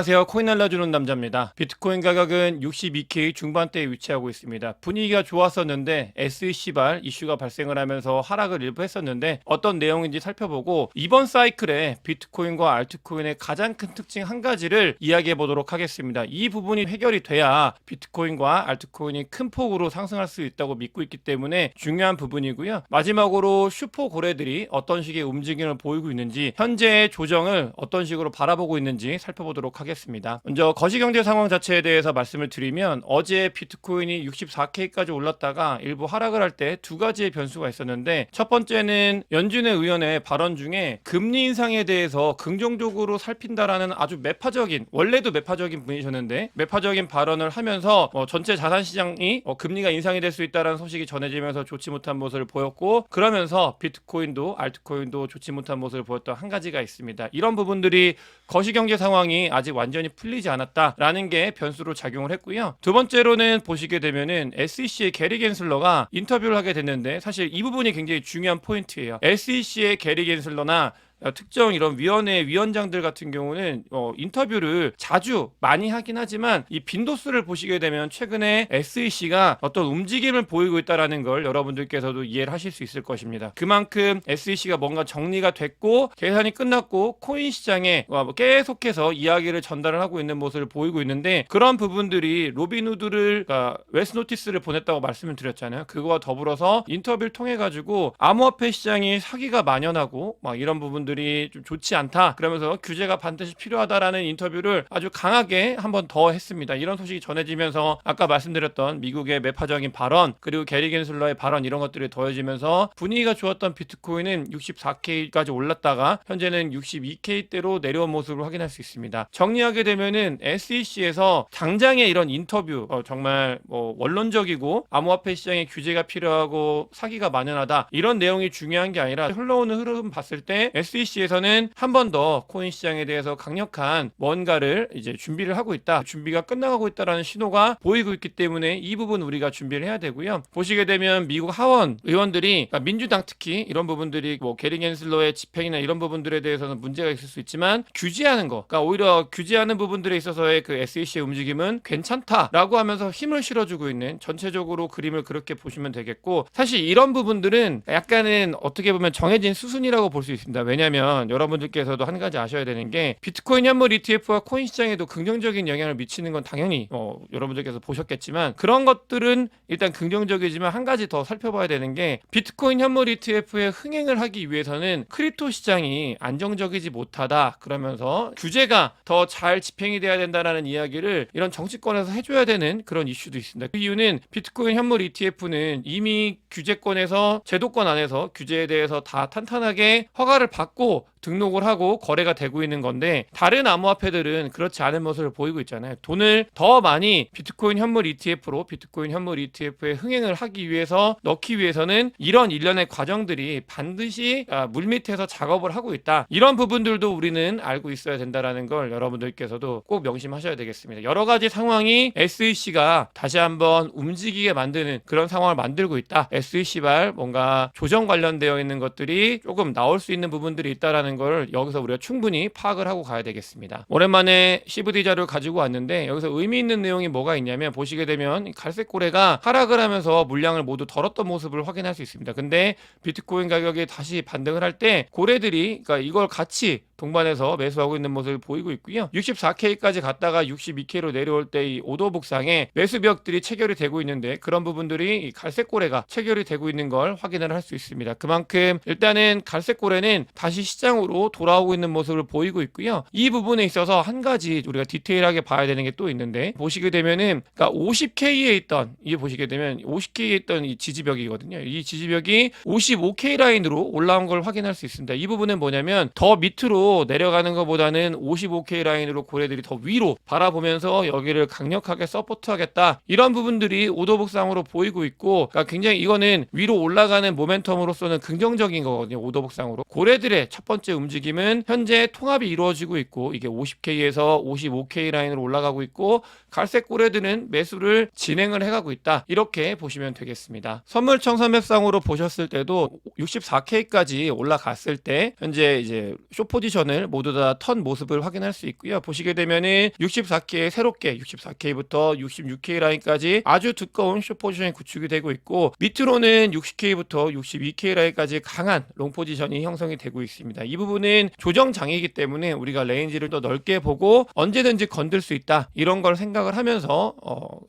안녕하세요. 코인 알려주는 남자입니다. 비트코인 가격은 62K 중반대에 위치하고 있습니다. 분위기가 좋았었는데 SEC발 이슈가 발생을 하면서 하락을 일부 했었는데 어떤 내용인지 살펴보고 이번 사이클에 비트코인과 알트코인의 가장 큰 특징 한 가지를 이야기해 보도록 하겠습니다. 이 부분이 해결이 돼야 비트코인과 알트코인이 큰 폭으로 상승할 수 있다고 믿고 있기 때문에 중요한 부분이고요. 마지막으로 슈퍼 고래들이 어떤 식의 움직임을 보이고 있는지, 현재의 조정을 어떤 식으로 바라보고 있는지 살펴보도록 하겠습니다. 먼저 거시경제 상황 자체에 대해서 말씀을 드리면, 어제 비트코인이 64K까지 올랐다가 일부 하락을 할 때 두 가지의 변수가 있었는데, 첫 번째는 연준의 의원의 발언 중에 금리 인상에 대해서 긍정적으로 살핀다라는 아주 매파적인, 원래도 매파적인 분이셨는데 매파적인 발언을 하면서 전체 자산시장이 금리가 인상이 될 수 있다는 소식이 전해지면서 좋지 못한 모습을 보였고, 그러면서 비트코인도 알트코인도 좋지 못한 모습을 보였던 한 가지가 있습니다. 이런 부분들이 거시경제 상황이 아직 완전히 풀리지 않았다라는 게 변수로 작용을 했고요. 두 번째로는 보시게 되면은 SEC의 게리 겐슬러가 인터뷰를 하게 됐는데, 사실 이 부분이 굉장히 중요한 포인트예요. SEC의 게리 겐슬러나 특정 이런 위원회 위원장들 같은 경우는 인터뷰를 자주 많이 하긴 하지만, 이 빈도수를 보시게 되면 최근에 SEC가 어떤 움직임을 보이고 있다는 걸 여러분들께서도 이해를 하실 수 있을 것입니다. 그만큼 SEC가 뭔가 정리가 됐고 계산이 끝났고 코인 시장에 계속해서 이야기를 전달을 하고 있는 모습을 보이고 있는데, 그런 부분들이 로빈후드를 웨스 노티스를 보냈다고 말씀을 드렸잖아요. 그거와 더불어서 인터뷰를 통해 가지고 암호화폐 시장이 사기가 만연하고 막 이런 부분들 좀 좋지 않다, 그러면서 규제가 반드시 필요하다라는 인터뷰를 아주 강하게 한 번 더 했습니다. 이런 소식이 전해지면서 아까 말씀드렸던 미국의 매파적인 발언, 그리고 게리 겐슬러의 발언, 이런 것들이 더해지면서 분위기가 좋았던 비트코인은 64K까지 올랐다가 현재는 62K대로 내려온 모습을 확인할 수 있습니다. 정리하게 되면은 SEC에서 당장의 이런 인터뷰, 정말 원론적이고 암호화폐 시장에 규제가 필요하고 사기가 만연하다, 이런 내용이 중요한 게 아니라 흘러오는 흐름 봤을 때 SEC에서는 한 번 더 코인 시장에 대해서 강력한 뭔가를 이제 준비를 하고 있다, 준비가 끝나가고 있다라는 신호가 보이고 있기 때문에 이 부분 우리가 준비를 해야 되고요. 보시게 되면 미국 하원 의원들이, 그러니까 민주당 특히 이런 부분들이 게리 겐슬러의 집행이나 이런 부분들에 대해서는 문제가 있을 수 있지만, 규제하는 거, 그러니까 오히려 규제하는 부분들에 있어서의 그 SEC의 움직임은 괜찮다라고 하면서 힘을 실어주고 있는, 전체적으로 그림을 그렇게 보시면 되겠고, 사실 이런 부분들은 약간은 어떻게 보면 정해진 수순이라고 볼 수 있습니다. 왜냐하면 여러분들께서도 한 가지 아셔야 되는 게, 비트코인 현물 ETF와 코인 시장에도 긍정적인 영향을 미치는 건 당연히 여러분들께서 보셨겠지만, 그런 것들은 일단 긍정적이지만 한 가지 더 살펴봐야 되는 게, 비트코인 현물 ETF의 흥행을 하기 위해서는 크립토 시장이 안정적이지 못하다, 그러면서 규제가 더 잘 집행이 돼야 된다라는 이야기를 이런 정치권에서 해줘야 되는 그런 이슈도 있습니다. 그 이유는 비트코인 현물 ETF는 이미 규제권에서, 제도권 안에서 규제에 대해서 다 탄탄하게 허가를 받고 등록을 하고 거래가 되고 있는 건데, 다른 암호화폐들은 그렇지 않은 모습을 보이고 있잖아요. 돈을 더 많이 비트코인 현물 ETF로, 비트코인 현물 ETF의 흥행을 하기 위해서, 넣기 위해서는 이런 일련의 과정들이 반드시 물밑에서 작업을 하고 있다, 이런 부분들도 우리는 알고 있어야 된다는 걸 여러분들께서도 꼭 명심하셔야 되겠습니다. 여러 가지 상황이 SEC가 다시 한번 움직이게 만드는 그런 상황을 만들고 있다, SEC발 뭔가 조정 관련되어 있는 것들이 조금 나올 수 있는 부분들이 있다라는 걸 여기서 우리가 충분히 파악을 하고 가야 되겠습니다. 오랜만에 CVD 자료를 가지고 왔는데, 여기서 의미 있는 내용이 뭐가 있냐면, 보시게 되면 갈색 고래가 하락을 하면서 물량을 모두 덜었던 모습을 확인할 수 있습니다. 근데 비트코인 가격이 다시 반등을 할 때 고래들이, 그러니까 이걸 같이 동반해서 매수하고 있는 모습을 보이고 있고요. 64K까지 갔다가 62K로 내려올 때 이 오도복상에 매수벽들이 체결이 되고 있는데, 그런 부분들이 이 갈색고래가 체결이 되고 있는 걸 확인을 할 수 있습니다. 그만큼 일단은 갈색고래는 다시 시장으로 돌아오고 있는 모습을 보이고 있고요. 이 부분에 있어서 한 가지 우리가 디테일하게 봐야 되는 게 또 있는데, 보시게 되면은, 그러니까 50K에 있던, 이게 보시게 되면 50K에 있던 이 지지벽이거든요. 이 지지벽이 55K 라인으로 올라온 걸 확인할 수 있습니다. 이 부분은 뭐냐면, 더 밑으로 내려가는 것보다는 55K 라인으로 고래들이 더 위로 바라보면서 여기를 강력하게 서포트하겠다, 이런 부분들이 오도복상으로 보이고 있고, 그러니까 굉장히 이거는 위로 올라가는 모멘텀으로서는 긍정적인 거거든요. 오도복상으로 고래들의 첫 번째 번째 움직임은 현재 통합이 이루어지고 있고 이게 50K에서 55K 라인으로 올라가고 있고 갈색 고래들은 매수를 진행을 해가고 있다. 이렇게 보시면 되겠습니다. 선물청산맵상으로 보셨을 때도 64K까지 올라갔을 때 현재 이제 숏 포지션을 모두 다 턴 모습을 확인할 수 있고요. 보시게 되면은 64K 새롭게 64K부터 66K 라인까지 아주 두꺼운 숏 포지션이 구축이 되고 있고 밑으로는 60K부터 62K 라인까지 강한 롱 포지션이 형성이 되고 있습니다. 이 부분은 조정 장이기 때문에 우리가 레인지를 더 넓게 보고 언제든지 건들 수 있다. 이런 걸 생각을 하면서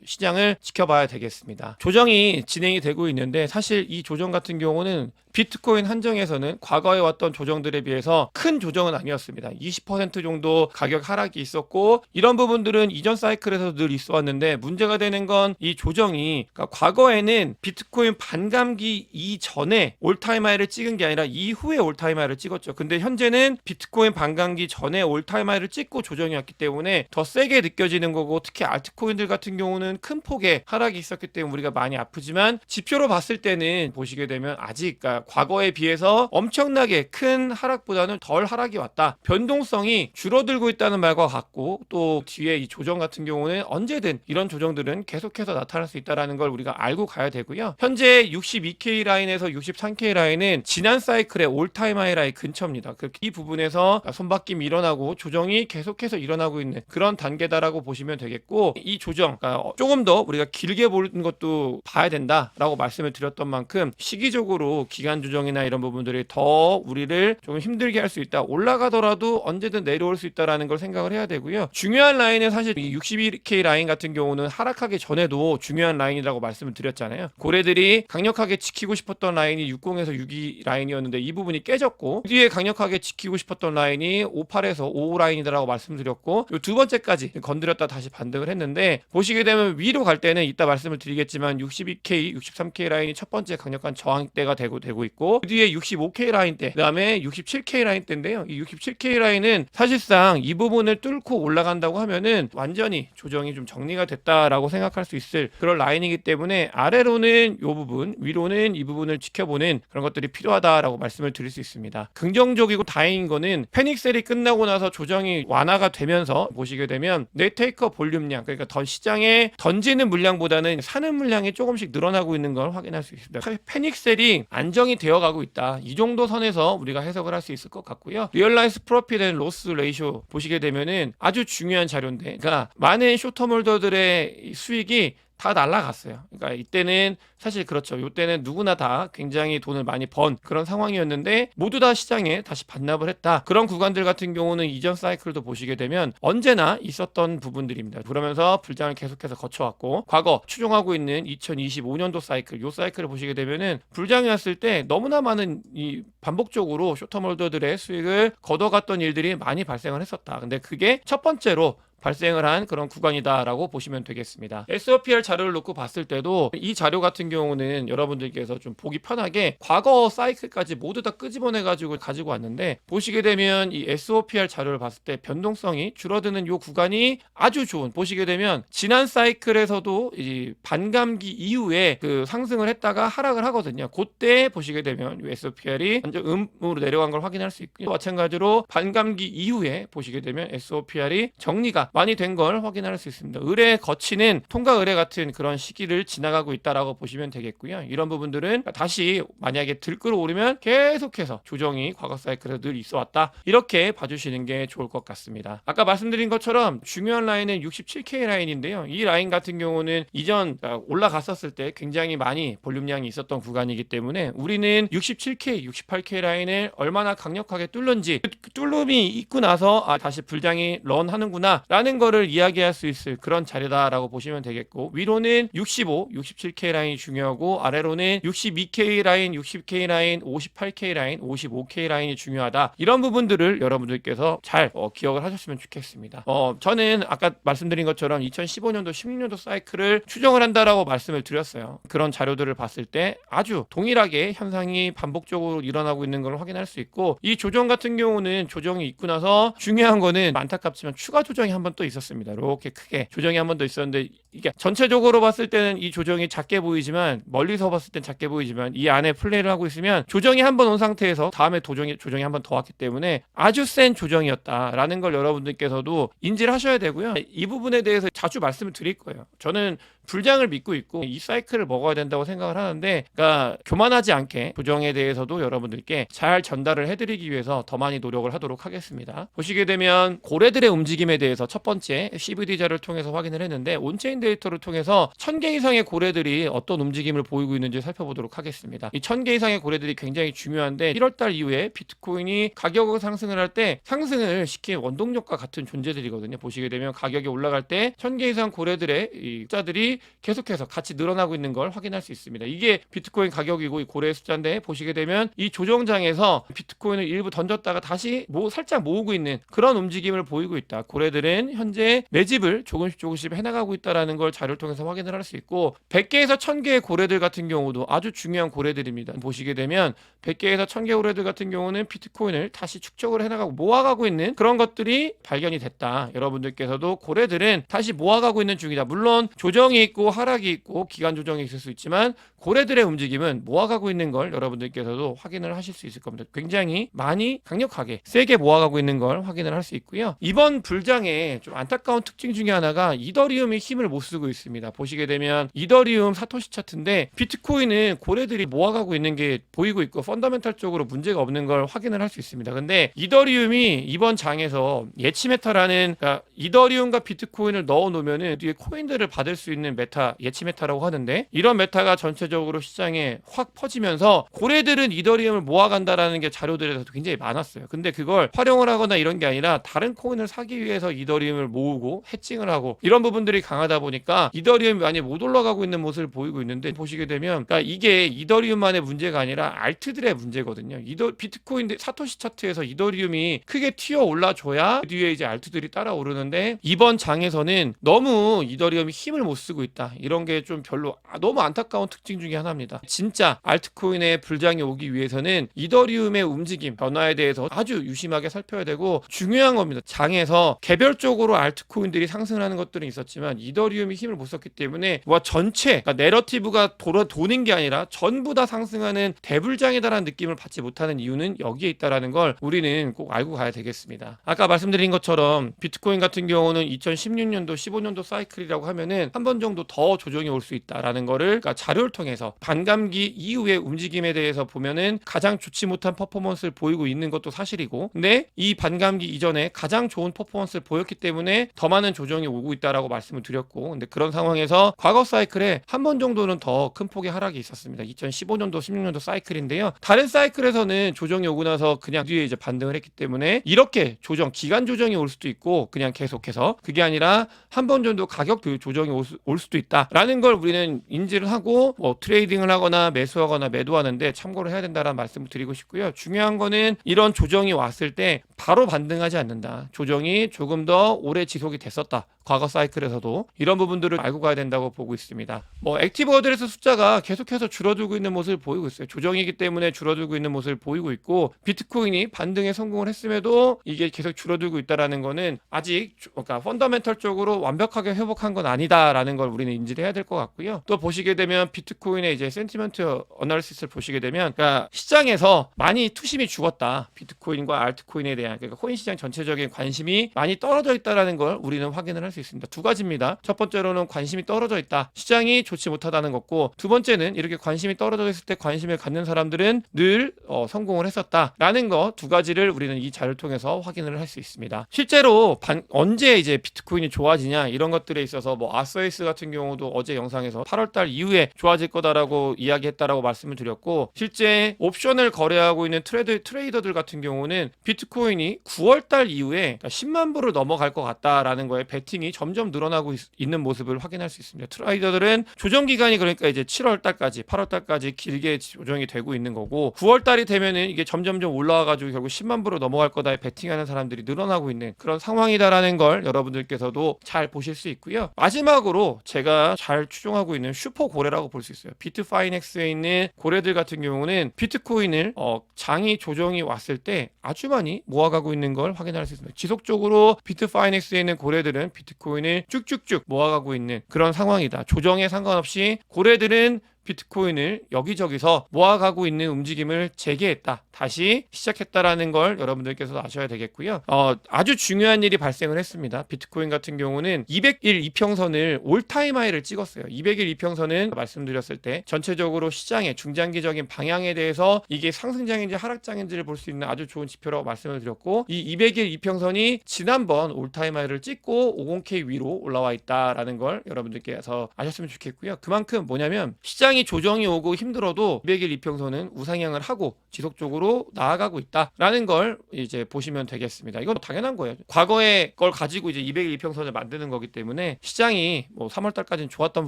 시장을 지켜봐야 되겠습니다. 조정이 진행이 되고 있는데 사실 이 조정 같은 경우는 비트코인 한정에서는 과거에 왔던 조정들에 비해서 큰 조정은 아니었습니다. 20% 정도 가격 하락이 있었고 이런 부분들은 이전 사이클에서 늘 있어 왔는데 문제가 되는 건 이 조정이 그러니까 과거에는 비트코인 반감기 이전에 올타임 하이를 찍은 게 아니라 이후에 올타임 하이를 찍었죠. 근데 현재는 비트코인 반감기 전에 올타임 하이를 찍고 조정이었기 때문에 더 세게 느껴지는 거고 특히 알트코인들 같은 경우는 큰 폭의 하락이 있었기 때문에 우리가 많이 아프지만 지표로 봤을 때는 보시게 되면 아직 그러니까 과거에 비해서 엄청나게 큰 하락보다는 덜 하락이 왔다. 변동성이 줄어들고 있다는 말과 같고 또 뒤에 이 조정 같은 경우는 언제든 이런 조정들은 계속해서 나타날 수 있다는 걸 우리가 알고 가야 되고요. 현재 62K 라인에서 63K 라인은 지난 사이클의 올타임 하이 라인 근처입니다. 이 부분에서 손바뀜이 일어나고 조정이 계속해서 일어나고 있는 그런 단계다라고 보시면 되겠고 이 조정 그러니까 조금 더 우리가 길게 보는 것도 봐야 된다라고 말씀을 드렸던 만큼 시기적으로 기간 조정이나 이런 부분들이 더 우리를 좀 힘들게 할 수 있다. 올라가더라도 언제든 내려올 수 있다라는 걸 생각을 해야 되고요. 중요한 라인은 사실 이 61K 라인 같은 경우는 하락하기 전에도 중요한 라인이라고 말씀을 드렸잖아요. 고래들이 강력하게 지키고 싶었던 라인이 60에서 62 라인이었는데 이 부분이 깨졌고 뒤에 강력하게 지키고 싶었던 라인이 58에서 55 라인이다라고 말씀드렸고 이 두 번째까지 건드렸다 다시 반등을 했는데 보시게 되면 위로 갈 때는 이따 말씀을 드리겠지만 62K, 63K 라인이 첫 번째 강력한 저항대가 되고 있고 그 뒤에 65K 라인대 그다음에 67K 라인대인데요. 이 67K 라인은 사실상 이 부분을 뚫고 올라간다고 하면은 완전히 조정이 좀 정리가 됐다라고 생각할 수 있을 그런 라인이기 때문에 아래로는 이 부분 위로는 이 부분을 지켜보는 그런 것들이 필요하다라고 말씀을 드릴 수 있습니다. 긍정적이고 다행인 거는 패닉셀이 끝나고 나서 조정이 완화가 되면서 보시게 되면 네테이커 볼륨량 그러니까 더 시장에 던지는 물량보다는 사는 물량이 조금씩 늘어나고 있는 걸 확인할 수 있습니다. 패닉셀이 안정이 되어가고 있다. 이 정도 선에서 우리가 해석을 할 수 있을 것 같고요. 리얼라이즈 프로핏 앤 로스 레이쇼 보시게 되면은 아주 중요한 자료인데 그러니까 많은 쇼터몰더들의 수익이 다 날라갔어요. 그러니까 이때는 사실 그렇죠. 이때는 누구나 다 굉장히 돈을 많이 번 그런 상황이었는데 모두 다 시장에 다시 반납을 했다. 그런 구간들 같은 경우는 이전 사이클도 보시게 되면 언제나 있었던 부분들입니다. 그러면서 불장을 계속해서 거쳐왔고 과거 추종하고 있는 2025년도 사이클 이 사이클을 보시게 되면은 불장이 왔을 때 너무나 많은 이 반복적으로 쇼터몰더들의 수익을 걷어갔던 일들이 많이 발생을 했었다. 근데 그게 첫 번째로 발생을 한 그런 구간이다라고 보시면 되겠습니다. SOPR 자료를 놓고 봤을 때도 이 자료 같은 경우는 여러분들께서 좀 보기 편하게 과거 사이클까지 모두 다 끄집어내가지고 가지고 왔는데 보시게 되면 이 SOPR 자료를 봤을 때 변동성이 줄어드는 이 구간이 아주 좋은 보시게 되면 지난 사이클에서도 이 반감기 이후에 그 상승을 했다가 하락을 하거든요. 그때 보시게 되면 이 SOPR이 완전 음으로 내려간 걸 확인할 수 있고요. 마찬가지로 반감기 이후에 보시게 되면 SOPR이 정리가 많이 된 걸 확인할 수 있습니다. 의뢰 거치는 통과 의뢰 같은 그런 시기를 지나가고 있다라고 보시면 되겠고요. 이런 부분들은 다시 만약에 들끓어오르면 계속해서 조정이 과거 사이클에서 늘 있어 왔다. 이렇게 봐주시는 게 좋을 것 같습니다. 아까 말씀드린 것처럼 중요한 라인은 67K 라인인데요. 이 라인 같은 경우는 이전 올라갔었을 때 굉장히 많이 볼륨량이 있었던 구간이기 때문에 우리는 67K, 68K 라인을 얼마나 강력하게 뚫는지 뚫음이 있고 나서 다시 불장이 런하는구나 라는 거를 이야기할 수 있을 그런 자료다라고 보시면 되겠고 위로는 65, 67K 라인이 중요하고 아래로는 62K 라인, 60K 라인, 58K 라인, 55K 라인이 중요하다. 이런 부분들을 여러분들께서 잘 기억을 하셨으면 좋겠습니다. 저는 아까 말씀드린 것처럼 2015년도, 16년도 사이클을 추정을 한다라고 말씀을 드렸어요. 그런 자료들을 봤을 때 아주 동일하게 현상이 반복적으로 일어나고 있는 걸 확인할 수 있고 이 조정 같은 경우는 조정이 있고 나서 중요한 거는 안타깝지만 추가 조정이 한번 번 또 있었습니다. 이렇게 크게 조정이 한 번 더 있었는데 이게 전체적으로 봤을 때는 이 조정이 작게 보이지만 멀리서 봤을 땐 작게 보이지만 이 안에 플레이를 하고 있으면 조정이 한 번 온 상태에서 다음에 조정이 한 번 더 왔기 때문에 아주 센 조정이었다라는 걸 여러분들께서도 인지를 하셔야 되고요. 이 부분에 대해서 자주 말씀을 드릴 거예요. 저는 불장을 믿고 있고 이 사이클을 먹어야 된다고 생각을 하는데, 그러니까 교만하지 않게 조정에 대해서도 여러분들께 잘 전달을 해드리기 위해서 더 많이 노력을 하도록 하겠습니다. 보시게 되면 고래들의 움직임에 대해서 첫 번째 CVD자를 통해서 확인을 했는데, 온체인 데이터를 통해서 1000개 이상의 고래들이 어떤 움직임을 보이고 있는지 살펴보도록 하겠습니다. 이 1000개 이상의 고래들이 굉장히 중요한데, 1월달 이후에 비트코인이 가격을 상승을 할 때 상승을 시킨 원동력과 같은 존재들이거든요. 보시게 되면 가격이 올라갈 때 1000개 이상 고래들의 이 숫자들이 계속해서 같이 늘어나고 있는 걸 확인할 수 있습니다. 이게 비트코인 가격이고 이 고래의 숫자인데, 보시게 되면 이 조정장에서 비트코인을 일부 던졌다가 다시 살짝 모으고 있는 그런 움직임을 보이고 있다. 고래들은 현재 매집을 조금씩 해나가고 있다는 걸 자료를 통해서 확인을 할 수 있고, 100개에서 1000개의 고래들 같은 경우도 아주 중요한 고래들입니다. 보시게 되면 100개에서 1000개 고래들 같은 경우는 비트코인을 다시 축적을 해나가고 모아가고 있는 그런 것들이 발견이 됐다. 여러분들께서도 고래들은 다시 모아가고 있는 중이다. 물론 조정이 있고 하락이 있고 기간 조정이 있을 수 있지만 고래들의 움직임은 모아가고 있는 걸 여러분들께서도 확인을 하실 수 있을 겁니다. 굉장히 많이 강력하게 세게 모아가고 있는 걸 확인을 할 수 있고요. 이번 불장의 좀 안타까운 특징 중에 하나가 이더리움이 힘을 못 쓰고 있습니다. 보시게 되면 이더리움 사토시 차트인데, 비트코인은 고래들이 모아가고 있는 게 보이고 있고 펀더멘탈적으로 문제가 없는 걸 확인을 할 수 있습니다. 근데 이더리움이 이번 장에서 예치 메타라는, 그러니까 이더리움과 비트코인을 넣어 놓으면은 뒤에 코인들을 받을 수 있는 메타, 예치 메타라고 하는데, 이런 메타가 전체적으로 시장에 확 퍼지면서 고래들은 이더리움을 모아간다라는 게 자료들에서도 굉장히 많았어요. 근데 그걸 활용을 하거나 이런 게 아니라 다른 코인을 사기 위해서 이더리움을 모으고 해칭을 하고 이런 부분들이 강하다 보니까 이더리움이 많이 못 올라가고 있는 모습을 보이고 있는데, 보시게 되면 그러니까 이게 이더리움만의 문제가 아니라 알트들의 문제거든요. 비트코인 사토시 차트에서 이더리움이 크게 튀어 올라줘야 그 뒤에 이제 알트들이 따라오르는데, 이번 장에서는 너무 이더리움이 힘을 못 쓰고 있다. 이런 게 좀 별로 너무 안타까운 특징 중에 하나입니다. 진짜 알트코인의 불장이 오기 위해서는 이더리움의 움직임, 변화에 대해서 아주 유심하게 살펴야 되고 중요한 겁니다. 장에서 개별적으로 알트코인들이 상승하는 것들은 있었지만 이더리움이 힘을 못 썼기 때문에 전체, 그러니까 내러티브가 도는 게 아니라 전부 다 상승하는 대불장이다라는 느낌을 받지 못하는 이유는 여기에 있다라는 걸 우리는 꼭 알고 가야 되겠습니다. 아까 말씀드린 것처럼 비트코인 같은 경우는 2016년도 15년도 사이클이라고 하면은 한 번 정도 더 조정이 올 수 있다라는 거를, 그러니까 자료를 통해서 반감기 이후의 움직임에 대해서 보면은 가장 좋지 못한 퍼포먼스를 보이고 있는 것도 사실이고, 근데 이 반감기 이전에 가장 좋은 퍼포먼스를 보였기 때문에 더 많은 조정이 오고 있다라고 말씀을 드렸고, 근데 그런 상황에서 과거 사이클에 한 번 정도는 더 큰 폭의 하락이 있었습니다. 2015년도 16년도 사이클인데요. 다른 사이클에서는 조정이 오고 나서 그냥 뒤에 이제 반등을 했기 때문에 이렇게 기간 조정이 올 수도 있고, 그냥 계속해서 그게 아니라 한 번 정도 가격 조정이 올 수도 있다라는 걸 우리는 인지를 하고 트레이딩을 하거나 매수하거나 매도하는데 참고를 해야 된다는 말씀을 드리고 싶고요. 중요한 거는 이런 조정이 왔을 때 바로 반등하지 않는다. 조정이 조금 더 오래 지속이 됐었다. 과거 사이클에서도 이런 부분들을 알고 가야 된다고 보고 있습니다. 액티브 어드레스 숫자가 계속해서 줄어들고 있는 모습을 보이고 있어요. 조정이기 때문에 줄어들고 있는 모습을 보이고 있고, 비트코인이 반등에 성공을 했음에도 이게 계속 줄어들고 있다라는 거는 아직 그러니까 펀더멘털적으로 완벽하게 회복한 건 아니다라는 걸 우리는 인지를 해야 될 것 같고요. 또 보시게 되면 비트코인의 이제 센티먼트 어널리시스를 보시게 되면, 그러니까 시장에서 많이 투심이 죽었다. 비트코인과 알트코인에 대한, 그러니까 코인 시장 전체적인 관심이 많이 떨어져 있다라는 걸 우리는 확인을 할 수 있습니다. 두 가지입니다. 첫 번째로는 관심이 떨어져 있다. 시장이 좋지 못하다는 거고, 두 번째는 이렇게 관심이 떨어져 있을 때 관심을 갖는 사람들은 늘 성공을 했었다라는 거, 두 가지를 우리는 이 자료를 통해서 확인을 할 수 있습니다. 실제로 언제 이제 비트코인이 좋아지냐 이런 것들에 있어서 아서이스 같은 경우도 어제 영상에서 8월달 이후에 좋아질 거다라고 이야기했다라고 말씀을 드렸고, 실제 옵션을 거래하고 있는 트레이더들 같은 경우는 비트코인이 9월달 이후에 10만 불을 넘어갈 것 같다라는 거에 베팅을 호lding이 점점 늘어나고 있는 모습을 확인할 수 있습니다. 트레이더들은 조정 기간이 그러니까 이제 7월 달까지 8월 달까지 길게 조정이 되고 있는 거고 9월 달이 되면은 이게 점점점 올라와 가지고 결국 10만 불로 넘어갈 거다에 베팅하는 사람들이 늘어나고 있는 그런 상황이다라는 걸 여러분들께서도 잘 보실 수 있고요. 마지막으로 제가 잘 추종하고 있는 슈퍼 고래라고 볼 수 있어요. 비트파이넥스에 있는 고래들 같은 경우는 비트코인을 장이 조정이 왔을 때 아주 많이 모아가고 있는 걸 확인할 수 있습니다. 지속적으로 비트파이넥스에 있는 고래들은 비트코인을 쭉쭉쭉 모아가고 있는 그런 상황이다. 조정에 상관없이 고래들은 비트코인을 여기저기서 모아가고 있는 움직임을 재개했다. 다시 시작했다라는 걸 여러분들께서 아셔야 되겠고요. 아주 중요한 일이 발생을 했습니다. 비트코인 같은 경우는 200일 이평선을 올타임 하이를 찍었어요. 200일 이평선은 말씀드렸을 때 전체적으로 시장의 중장기적인 방향에 대해서 이게 상승장인지 하락장인지를 볼 수 있는 아주 좋은 지표라고 말씀을 드렸고 이 200일 이평선이 지난번 올타임 하이를 찍고 50K 위로 올라와 있다라는 걸 여러분들께서 아셨으면 좋겠고요. 그만큼 뭐냐면 시장이 조정이 오고 힘들어도 200일 이평선은 우상향을 하고 지속적으로 나아가고 있다라는 걸 이제 보시면 되겠습니다. 이건 당연한 거예요. 과거의 걸 가지고 이제 200일 이평선을 만드는 거기 때문에 시장이 뭐 3월 달까지는 좋았던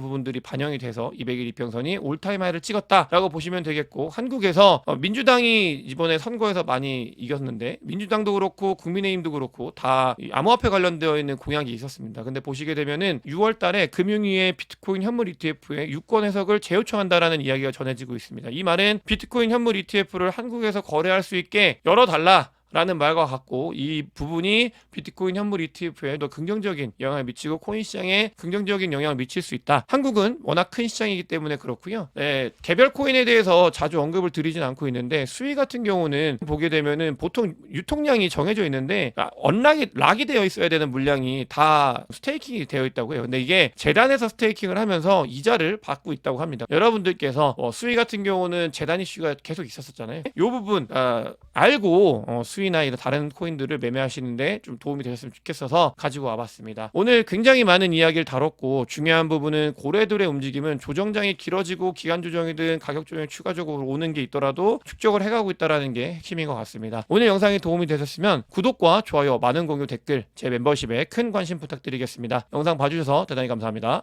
부분들이 반영이 돼서 200일 이평선이 올타임 하이를 찍었다라고 보시면 되겠고 한국에서 민주당이 이번에 선거에서 많이 이겼는데 민주당도 그렇고 국민의힘도 그렇고 다 암호화폐 관련되어 있는 공약이 있었습니다. 근데 보시게 되면은 6월 달에 금융위의 비트코인 현물 ETF의 유권 해석을 재요청한다라는 이야기가 전해지고 있습니다. 이 말은 비트코인 현물 ETF를 한국에서 거래할 수 있게 열어달라 라는 말과 같고 이 부분이 비트코인 현물 ETF에 더 긍정적인 영향을 미치고 코인 시장에 긍정적인 영향을 미칠 수 있다. 한국은 워낙 큰 시장이기 때문에 그렇고요. 개별 코인에 대해서 자주 언급을 드리진 않고 있는데 수위 같은 경우는 보게 되면은 보통 유통량이 정해져 있는데 락이 되어 있어야 되는 물량이 다 스테이킹이 되어 있다고 해요. 근데 이게 재단에서 스테이킹을 하면서 이자를 받고 있다고 합니다. 여러분들께서 수위 같은 경우는 재단 이슈가 계속 있었잖아요. 이 부분 알고 수위나 이런 다른 코인들을 매매하시는데 좀 도움이 되셨으면 좋겠어서 가지고 와봤습니다. 오늘 굉장히 많은 이야기를 다뤘고 중요한 부분은 고래들의 움직임은 조정장이 길어지고 기간 조정이든 가격 조정이 추가적으로 오는 게 있더라도 축적을 해가고 있다는 게 핵심인 것 같습니다. 오늘 영상이 도움이 되셨으면 구독과 좋아요, 많은 공유, 댓글, 제 멤버십에 큰 관심 부탁드리겠습니다. 영상 봐주셔서 대단히 감사합니다.